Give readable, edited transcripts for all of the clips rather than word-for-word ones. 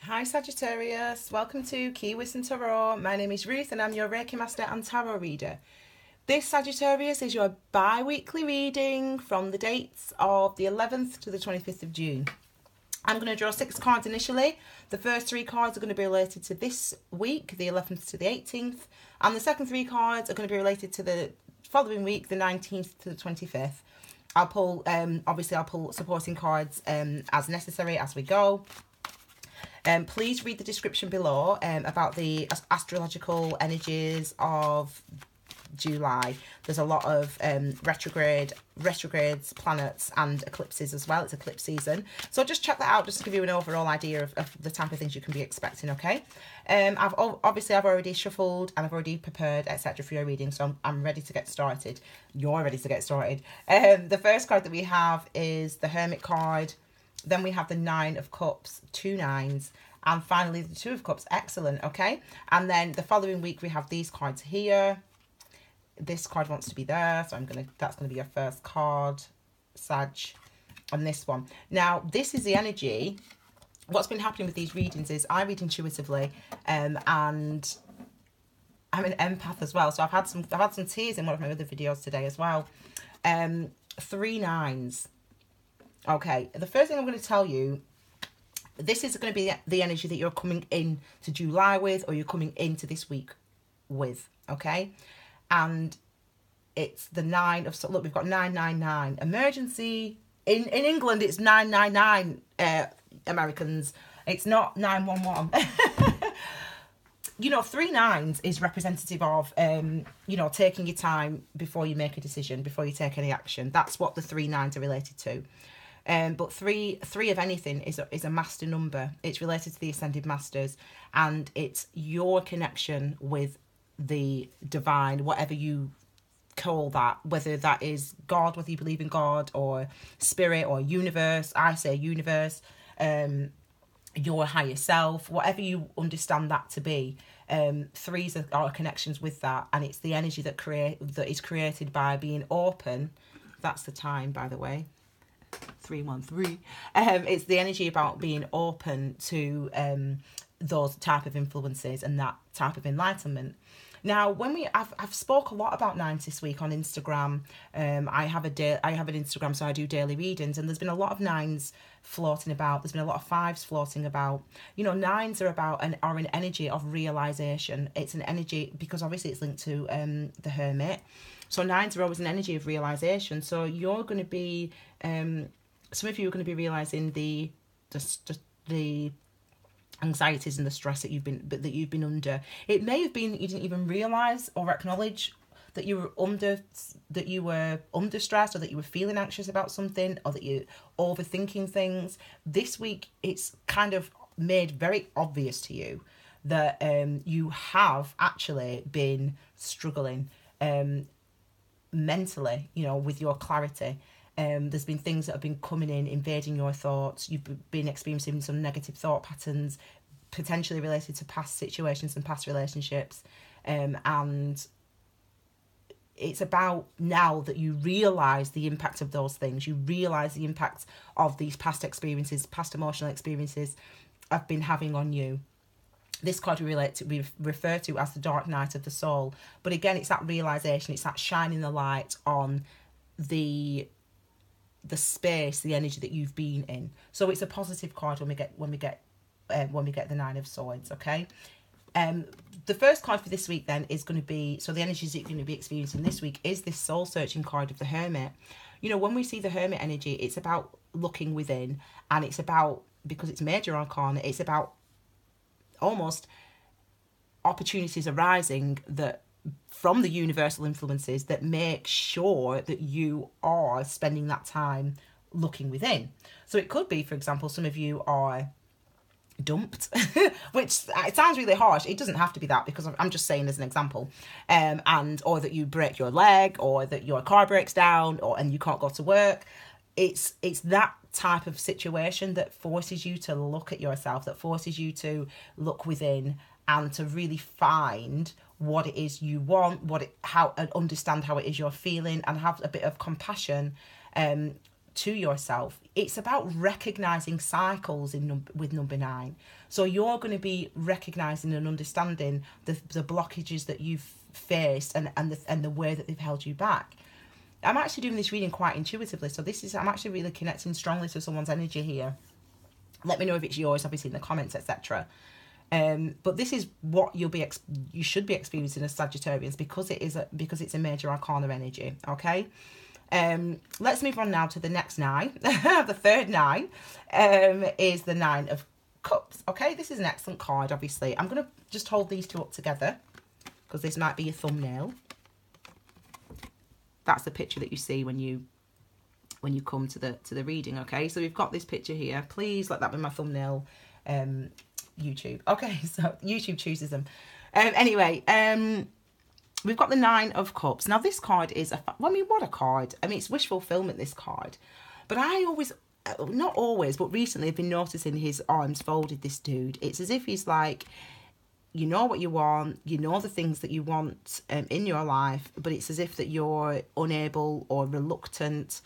Hi Sagittarius, welcome to Key Wisdom Tarot. My name is Ruth and I'm your Reiki Master and Tarot reader. This Sagittarius is your bi-weekly reading from the dates of the 11th to the 25th of June. I'm going to draw 6 cards initially. The first 3 cards are going to be related to this week, the 11th to the 18th, and the second 3 cards are going to be related to the following week, the 19th to the 25th. I'll pull supporting cards as necessary as we go. Please read the description below about the astrological energies of July. There's a lot of retrogrades, planets and eclipses as well. It's eclipse season. So just check that out just to give you an overall idea of the type of things you can be expecting, okay? I've already shuffled and I've already prepared, etc. for your reading, so I'm ready to get started. You're ready to get started. The first card that we have is the Hermit card. Then we have the 9 of Cups, 2 9s, and finally the 2 of Cups. Excellent, okay? And then the following week we have these cards here. This card wants to be there, so that's gonna be your first card, Sag, on this one. Now, this is the energy. What's been happening with these readings is I read intuitively, and I'm an empath as well. So I've had some tears in one of my other videos today as well. 3 9s. Okay, the first thing I'm going to tell you, this is going to be the energy that you're coming in to July with, or you're coming into this week with, okay? And it's the 9 of, look, we've got 999. Emergency. In England, it's 999, Americans. It's not 911. You know, 3 9s is representative of, taking your time before you make a decision, before you take any action. That's what the 3 9s are related to. But three of anything is a master number. It's related to the ascended masters, and it's your connection with the divine, whatever you call that, whether that is God, whether you believe in God or spirit or universe. I say universe, your higher self, whatever you understand that to be. 3s are connections with that, and it's the energy that is created by being open. That's the time, by the way. 313. It's the energy about being open to those type of influences and that type of enlightenment. Now, I've spoke a lot about 9s this week on Instagram. I have an Instagram, so I do daily readings, and there's been a lot of 9s floating about. There's been a lot of 5s floating about. You know, 9s are about an energy of realization. It's an energy because obviously it's linked to the Hermit. So 9s are always an energy of realization. So you're going to be, some of you are going to be realizing the anxieties and the stress that you've been under. It may have been that you didn't even realize or acknowledge that you were under stress, or that you were feeling anxious about something, or that you're overthinking things. This week, it's kind of made very obvious to you that you have actually been struggling mentally, with your clarity. There's been things that have been coming in, invading your thoughts. You've been experiencing some negative thought patterns, potentially related to past situations and past relationships. And it's about now that you realise the impact of those things. You realise the impact of these past experiences, past emotional experiences have been having on you. This card we refer to as the dark night of the soul. But again, it's that realisation, it's that shining the light on the space, the energy that you've been in. So it's a positive card when we get the 9 of Swords, okay? The first card for this week then is going to be, so the energies that you're going to be experiencing this week is this soul searching card of the Hermit. When we see the Hermit energy, it's about looking within, and it's about, because it's major arcana, it's about almost opportunities arising that from the universal influences that make sure that you are spending that time looking within. So it could be, for example, some of you are dumped, which it sounds really harsh. It doesn't have to be that, because I'm just saying as an example, or that you break your leg, or that your car breaks down, and you can't go to work. It's that type of situation that forces you to look at yourself, that forces you to look within and to really find what it is you want, and understand how it is you're feeling, and have a bit of compassion to yourself. It's about recognizing cycles with number 9. So you're going to be recognizing and understanding the blockages that you've faced and the way that they've held you back. I'm actually doing this reading quite intuitively, so I'm actually really connecting strongly to someone's energy here. Let me know if it's yours, obviously in the comments, etc. But this is what you should be experiencing as Sagittarians, because it's a major arcana energy. Okay. Let's move on now to the next 9. The third 9 is the 9 of Cups. Okay, this is an excellent card. Obviously, I'm going to just hold these two up together because this might be a thumbnail. That's the picture that you see when you come to the reading. Okay, so we've got this picture here. Please let that be my thumbnail. YouTube. Okay, so YouTube chooses them. Anyway, we've got the 9 of Cups. Now this card is what a card. I mean, it's wish fulfillment, this card. But I always, not always, but recently I've been noticing his arms folded, this dude. It's as if he's like, you know what you want, you know the things that you want in your life, but it's as if that you're unable or reluctant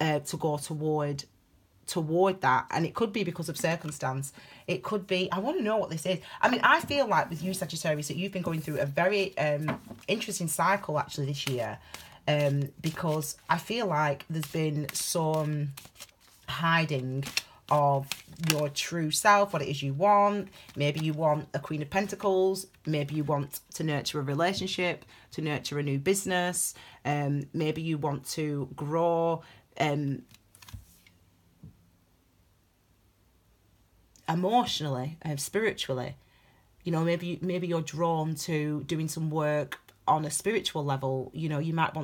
to go toward that. And it could be because of circumstance. It could be, I want to know what this is. I mean, I feel like with you, Sagittarius, that you've been going through a very interesting cycle actually this year, because I feel like there's been some hiding of your true self, what it is you want. Maybe you want a Queen of Pentacles. Maybe you want to nurture a relationship, to nurture a new business. Maybe you want to grow emotionally, spiritually. You know, maybe you're drawn to doing some work on a spiritual level. You know, you might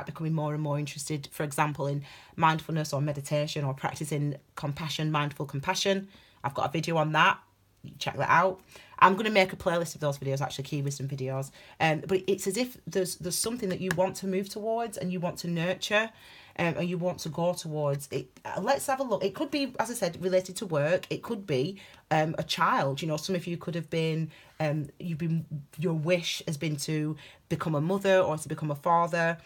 becoming more and more interested, for example, in mindfulness or meditation or practicing compassion, mindful compassion. I've got a video on that. You check that out. I'm going to make a playlist of those videos, actually, key wisdom videos. But it's as if there's something that you want to move towards and you want to nurture. And you want to go towards it. Let's have a look. It could be, as I said, related to work. It could be a child. You know, some of you could have been, your wish has been to become a mother or to become a father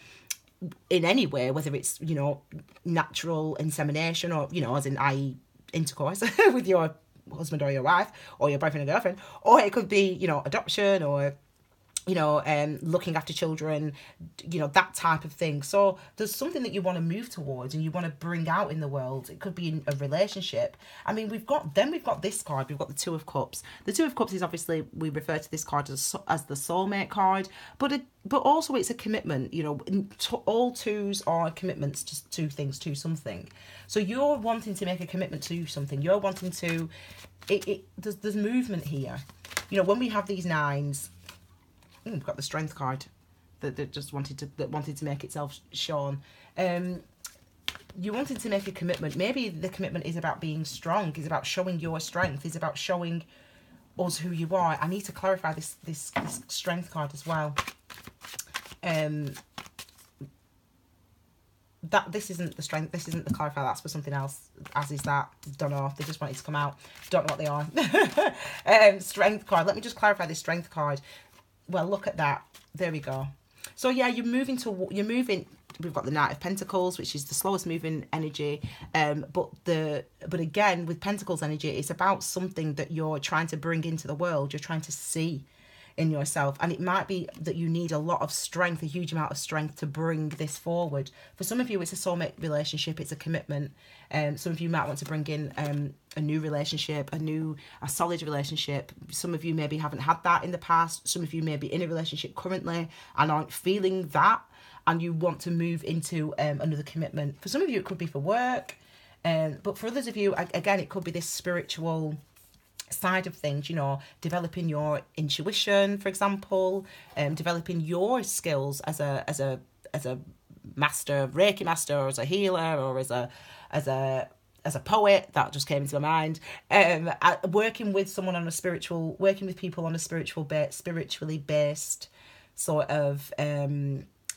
in any way, whether it's, you know, natural insemination or, you know, as in, i.e. intercourse with your husband or your wife or your boyfriend or girlfriend. Or it could be, you know, adoption or, you know, looking after children, you know, that type of thing. So there's something that you want to move towards and you want to bring out in the world. It could be in a relationship. I mean, we've got this card. We've got the 2 of Cups. The 2 of Cups is obviously, we refer to this card as the soulmate card, but also it's a commitment. You know, all 2s are commitments to 2 things, to something. So you're wanting to make a commitment to something. You're wanting to, there's movement here. You know, when we have these 9s, we've got the Strength card that just wanted to make itself shown. You wanted to make a commitment. Maybe the commitment is about being strong, is about showing your strength, is about showing us who you are. I need to clarify this Strength card as well. That this isn't the Strength, this isn't the clarify, that's for something else, as is that. Don't know, they just wanted to come out, don't know what they are. Strength card, let me just clarify this Strength card. Well, look at that. There we go. So yeah, you're moving. We've got the Knight of Pentacles, which is the slowest moving energy. But again, with Pentacles energy, it's about something that you're trying to bring into the world. You're trying to see in yourself, and it might be that you need a lot of strength, a huge amount of strength to bring this forward. For some of you, it's a soulmate relationship, it's a commitment. Some of you might want to bring in a new relationship, a solid relationship. Some of you maybe haven't had that in the past. Some of you may be in a relationship currently and aren't feeling that, and you want to move into another commitment. For some of you, it could be for work, but for others of you, again, it could be this spiritual side of things, you know, developing your intuition, for example, developing your skills as a master, Reiki master, or as a healer, or as a poet. That just came into my mind. Working with someone on a spiritual, working with people on a spiritually based sort of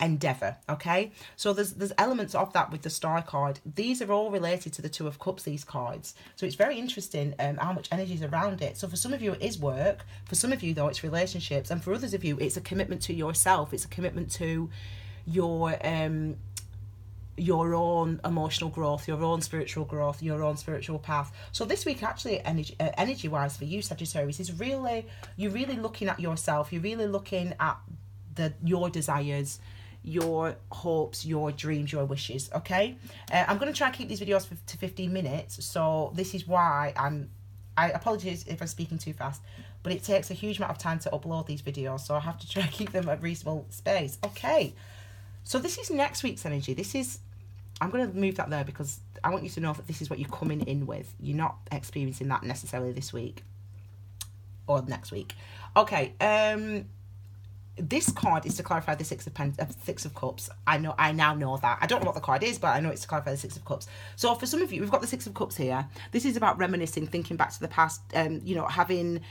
endeavor. Okay, so there's elements of that with the Star card. These are all related to the 2 of Cups, these cards, so it's very interesting how much energy is around it. So for some of you it is work, for some of you though it's relationships, and for others of you it's a commitment to yourself. It's a commitment to your your own emotional growth, your own spiritual growth, your own spiritual path. So this week, actually, energy wise for you, Sagittarius, is really, you're really looking at yourself. You're really looking at your desires, your hopes, your dreams, your wishes. Okay, I'm going to try and keep these videos to 15 minutes. So this is why I apologize if I'm speaking too fast, but it takes a huge amount of time to upload these videos, so I have to try and keep them at reasonable space. Okay, so this is next week's energy. I'm going to move that there because I want you to know that this is what you're coming in with. You're not experiencing that necessarily this week or next week. Okay, this card is to clarify the Six of Cups. I now know that. I don't know what the card is, but I know it's to clarify the Six of Cups. So for some of you, we've got the Six of Cups here. This is about reminiscing, thinking back to the past, you know, having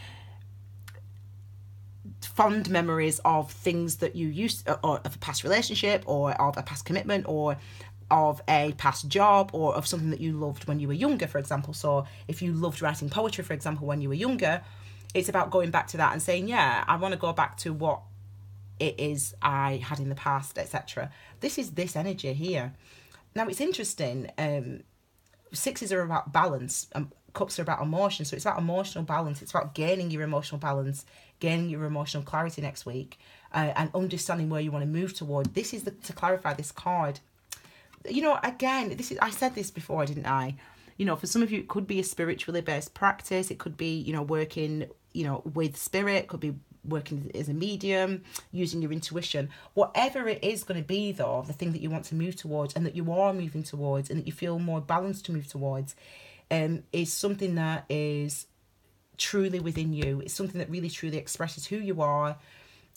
fond memories of things that you used, or of a past relationship, or of a past commitment, or of a past job, or of something that you loved when you were younger, for example. So if you loved writing poetry, for example, when you were younger, it's about going back to that and saying, yeah, I want to go back to what it is I had in the past, etc. This is this energy here. Now it's interesting. Sixes are about balance. Cups are about emotion. So it's about emotional balance. It's about gaining your emotional balance, gaining your emotional clarity next week, and understanding where you want to move toward. This is to clarify this card. You know, again, I said this before, didn't I? You know, for some of you, it could be a spiritually based practice. It could be, you know, working, you know, with spirit. It could be working as a medium, using your intuition. Whatever it is going to be, though, the thing that you want to move towards and that you are moving towards and that you feel more balanced to move towards, is something that is truly within you. It's something that really truly expresses who you are,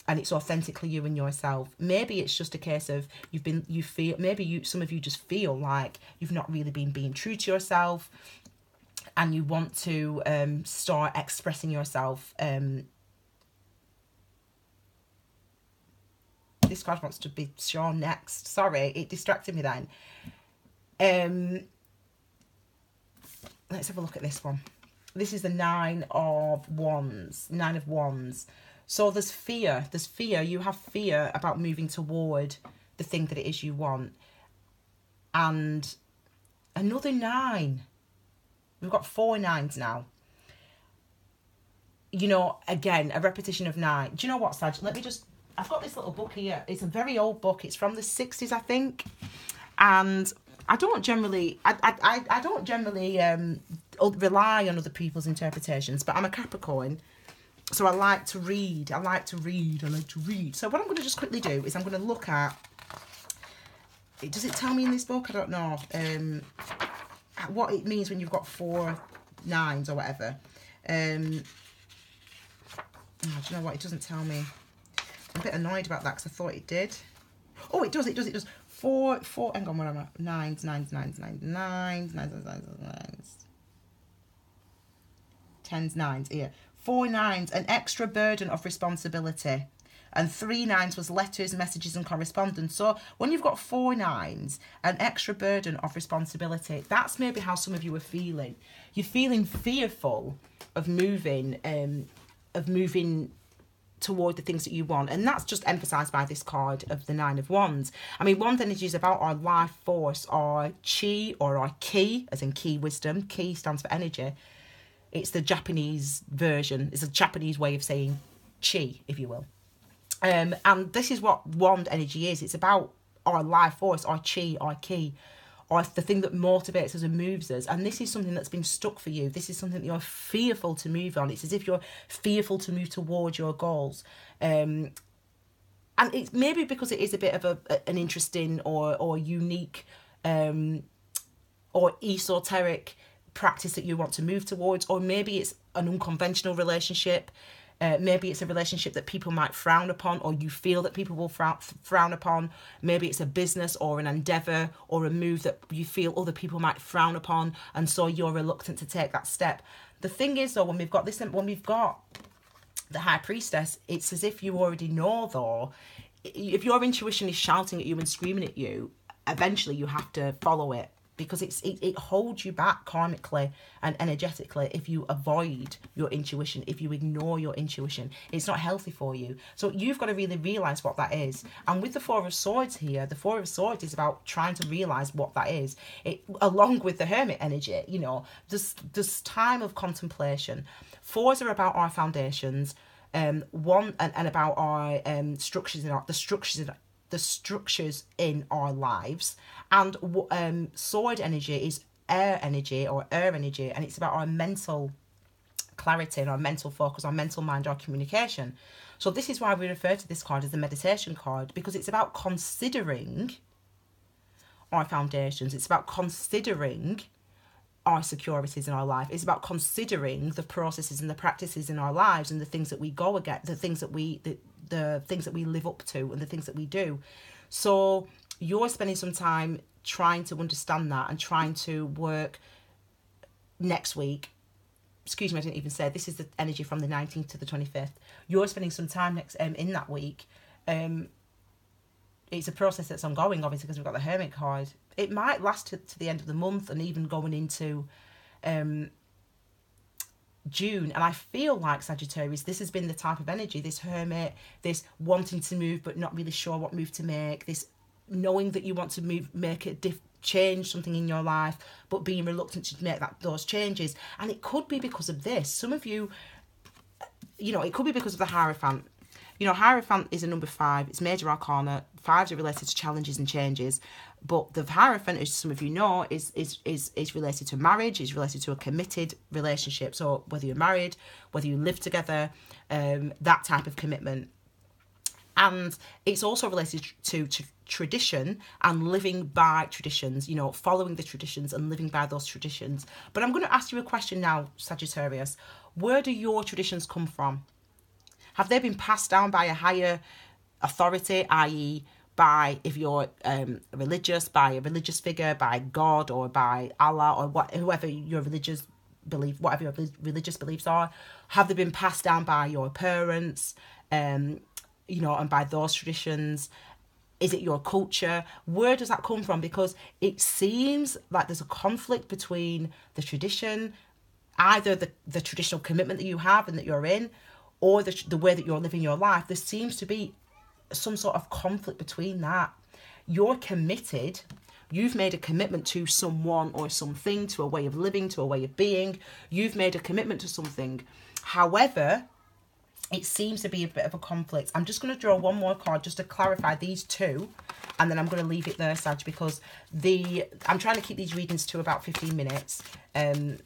and it's authentically you and yourself. Maybe it's just a case of some of you just feel like you've not really been being true to yourself, and you want to start expressing yourself. This card wants to be shown next. Sorry, it distracted me then. Let's have a look at this one. This is the Nine of Wands. Nine of Wands. So there's fear. There's fear. You have fear about moving toward the thing that it is you want. And another 9. We've got 4 9s now. You know, again, a repetition of 9. Do you know what, Sag? I've got this little book here. It's a very old book. It's from the 60s, I think. And I don't generally rely on other people's interpretations, but I'm a Capricorn, so I like to read. So what I'm going to just quickly do is I'm going to look at, does it tell me in this book? I don't know. What it means when you've got 4 9s or whatever. Do you know what? It doesn't tell me. I'm a bit annoyed about that because I thought it did. Oh, it does. 4, hang on, where am I? 9s. 10s, 9s, here. 4 9s, an extra burden of responsibility. And 3 9s was letters, messages, and correspondence. So when you've got 4 9s, an extra burden of responsibility, that's maybe how some of you are feeling. You're feeling fearful of moving toward the things that you want, and that's just emphasized by this card of the 9 of Wands. I mean, Wand energy is about our life force, our chi, or our ki, as in ki wisdom. Ki stands for energy. It's the Japanese version. It's a Japanese way of saying chi, if you will. And this is what Wand energy is. It's about our life force, our chi, our ki, or the thing that motivates us and moves us. And this is something that's been stuck for you. This is something that you're fearful to move on. It's as if you're fearful to move towards your goals. And it's maybe because it is a bit of an interesting or unique or esoteric practice that you want to move towards. Or maybe it's an unconventional relationship. Maybe it's a relationship that people might frown upon, or you feel that people will frown upon. Maybe it's a business or an endeavour or a move that you feel other people might frown upon, and so you're reluctant to take that step. The thing is, though, when we've got the High Priestess, it's as if you already know, though. If your intuition is shouting at you and screaming at you, eventually you have to follow it. because it holds you back karmically and energetically if you avoid your intuition, if you ignore your intuition. It's not healthy for you. So you've got to really realise what that is. And with the Four of Swords here, the Four of Swords is about trying to realise what that is. It, along with the Hermit energy, you know, this time of contemplation. Fours are about our foundations, one and about our structures in our the structures in our lives, and sword energy is air energy, and it's about our mental clarity and our mental focus, our mental mind, our communication. So this is why we refer to this card as the meditation card, because it's about considering our foundations. It's about considering our securities in our life. It's about considering the processes and the practices in our lives and the things that we go against, the things that we live up to, and the things that we do. So you're spending some time trying to understand that and trying to work next week. Excuse me, I didn't even say this is the energy from the 19th to the 25th. You're spending some time next in that week. It's a process that's ongoing, obviously, because we've got the Hermit card. It might last to the end of the month and even going into June. And I feel like, Sagittarius, this has been the type of energy, this Hermit, this wanting to move but not really sure what move to make, this knowing that you want to move, make a change something in your life, but being reluctant to make those changes. And it could be because of this. Some of you, you know, it could be because of the Hierophant. You know, Hierophant is a number 5. It's major arcana. 5s are related to challenges and changes. But the Hierophant, as some of you know, is related to marriage, is related to a committed relationship. So whether you're married, whether you live together, that type of commitment. And it's also related to tradition and living by traditions, you know, following the traditions and living by those traditions. But I'm going to ask you a question now, Sagittarius. Where do your traditions come from? Have they been passed down by a higher authority, i.e. by, if you're religious, by a religious figure, by God or by Allah or whoever your religious belief, whatever your religious beliefs are? Have they been passed down by your parents, you know, and by those traditions? Is it your culture? Where does that come from? Because it seems like there's a conflict between the tradition, either the traditional commitment that you have and that you're in, or the way that you're living your life. There seems to be some sort of conflict between that. You're committed. You've made a commitment to someone or something, to a way of living, to a way of being. You've made a commitment to something. However, it seems to be a bit of a conflict. I'm just going to draw one more card just to clarify these two, and then I'm going to leave it there, Sag, because I'm trying to keep these readings to about 15 minutes, and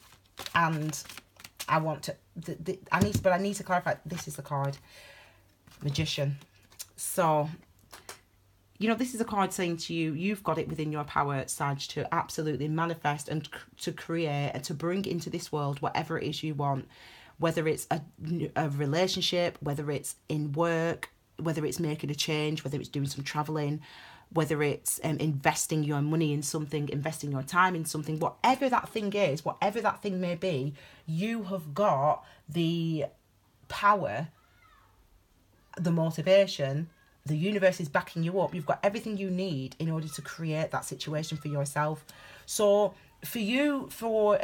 I want to, I need to clarify. This is the card, Magician. So, you know, this is a card saying to you, you've got it within your power, Sag, to absolutely manifest and to create and to bring into this world whatever it is you want. Whether it's a relationship, whether it's in work, whether it's making a change, whether it's doing some traveling, whether it's investing your money in something, investing your time in something, whatever that thing is, whatever that thing may be, you have got the power, the motivation, the universe is backing you up. You've got everything you need in order to create that situation for yourself. So for you, for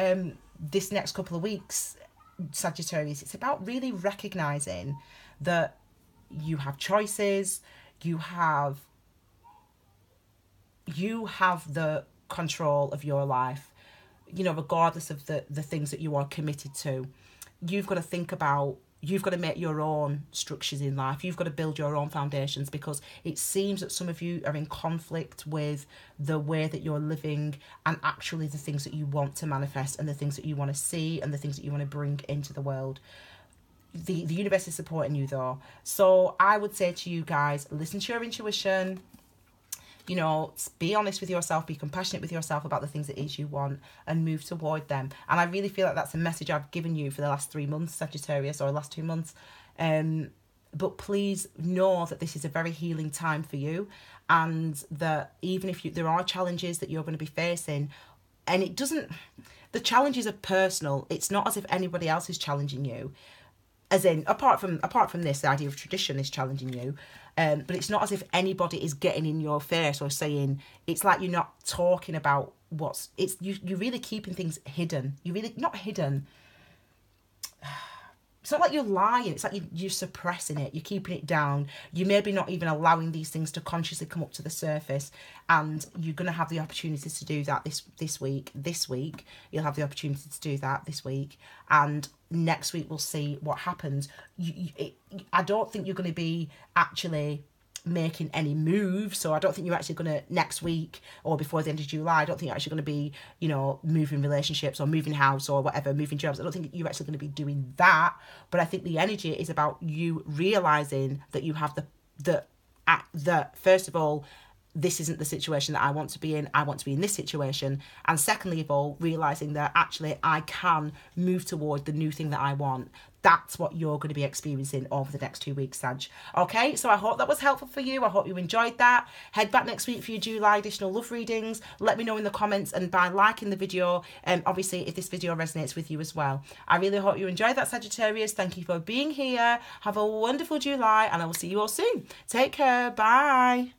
this next couple of weeks, Sagittarius, it's about really recognizing that you have choices, you have the control of your life, you know, regardless of the things that you are committed to. You've got to think about, you've got to make your own structures in life. You've got to build your own foundations, because it seems that some of you are in conflict with the way that you're living and actually the things that you want to manifest and the things that you want to see and the things that you want to bring into the world. The universe is supporting you though. So I would say to you guys, listen to your intuition. You know, be honest with yourself, be compassionate with yourself about the things that it is you want and move toward them. And I really feel like that's a message I've given you for the last 3 months, Sagittarius, or last 2 months. But please know that this is a very healing time for you, and that even if there are challenges that you're going to be facing, and the challenges are personal. It's not as if anybody else is challenging you. As in, apart from this, the idea of tradition is challenging you. But it's not as if anybody is getting in your face or saying, it's like you're not talking about you're really keeping things hidden. You're really not hidden. It's not like you're lying. It's like you're suppressing it. You're keeping it down. You're maybe not even allowing these things to consciously come up to the surface. And you're going to have the opportunities to do that this week. This week, you'll have the opportunity to do that this week. And next week, we'll see what happens. I don't think you're going to be actually making any moves, so I don't think you're actually going to next week or before the end of July, I don't think you're actually going to be, you know, moving relationships or moving house or whatever, moving jobs. I don't think you're actually going to be doing that, but I think the energy is about you realizing that you have the first of all, this isn't the situation that I want to be in. I want to be in this situation. And secondly of all, realizing that actually I can move toward the new thing that I want. That's what you're going to be experiencing over the next 2 weeks, Sag. Okay, so I hope that was helpful for you. I hope you enjoyed that. Head back next week for your July additional love readings. Let me know in the comments and by liking the video, obviously, if this video resonates with you as well. I really hope you enjoyed that, Sagittarius. Thank you for being here. Have a wonderful July, and I will see you all soon. Take care. Bye.